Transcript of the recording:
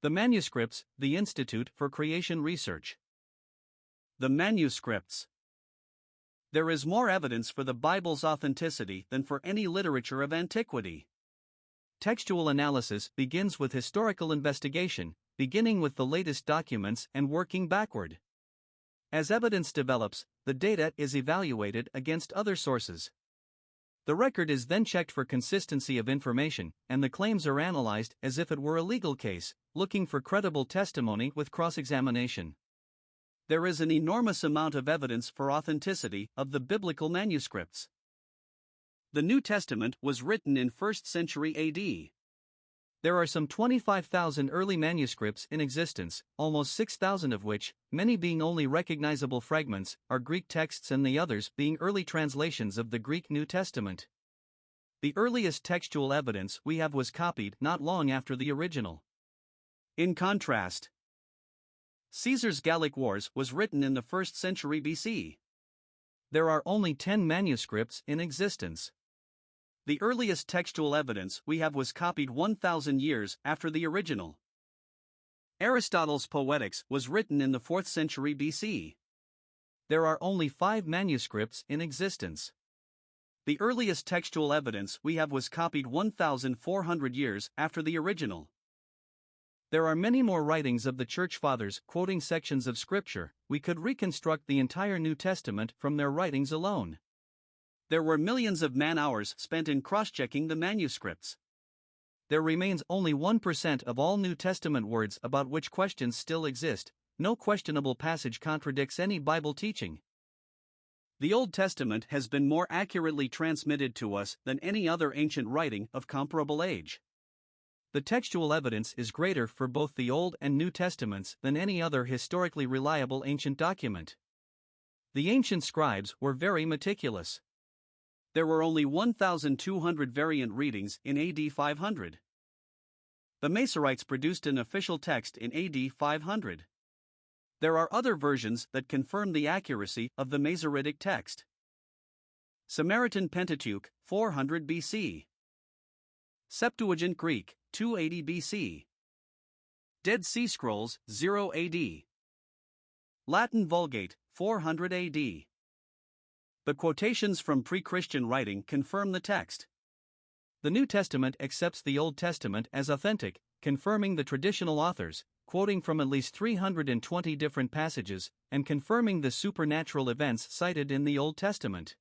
The Manuscripts, the Institute for Creation Research. The Manuscripts. There is more evidence for the Bible's authenticity than for any literature of antiquity. Textual analysis begins with historical investigation, beginning with the latest documents and working backward. As evidence develops, the data is evaluated against other sources. The record is then checked for consistency of information, and the claims are analyzed as if it were a legal case, looking for credible testimony with cross-examination. There is an enormous amount of evidence for authenticity of the biblical manuscripts. The New Testament was written in 1st century AD. There are some 25,000 early manuscripts in existence, almost 6,000 of which, many being only recognizable fragments, are Greek texts and the others being early translations of the Greek New Testament. The earliest textual evidence we have was copied not long after the original. In contrast, Caesar's Gallic Wars was written in the 1st century BC. There are only 10 manuscripts in existence. The earliest textual evidence we have was copied 1,000 years after the original. Aristotle's Poetics was written in the 4th century BC. There are only 5 manuscripts in existence. The earliest textual evidence we have was copied 1,400 years after the original. There are many more writings of the Church Fathers quoting sections of Scripture. We could reconstruct the entire New Testament from their writings alone. There were millions of man-hours spent in cross-checking the manuscripts. There remains only 1% of all New Testament words about which questions still exist. No questionable passage contradicts any Bible teaching. The Old Testament has been more accurately transmitted to us than any other ancient writing of comparable age. The textual evidence is greater for both the Old and New Testaments than any other historically reliable ancient document. The ancient scribes were very meticulous. There were only 1,200 variant readings in AD 500. The Masoretes produced an official text in AD 500. There are other versions that confirm the accuracy of the Masoretic text. Samaritan Pentateuch, 400 BC. Septuagint Greek, 280 BC. Dead Sea Scrolls, 0 AD. Latin Vulgate, 400 AD. The quotations from pre-Christian writing confirm the text. The New Testament accepts the Old Testament as authentic, confirming the traditional authors, quoting from at least 320 different passages, and confirming the supernatural events cited in the Old Testament.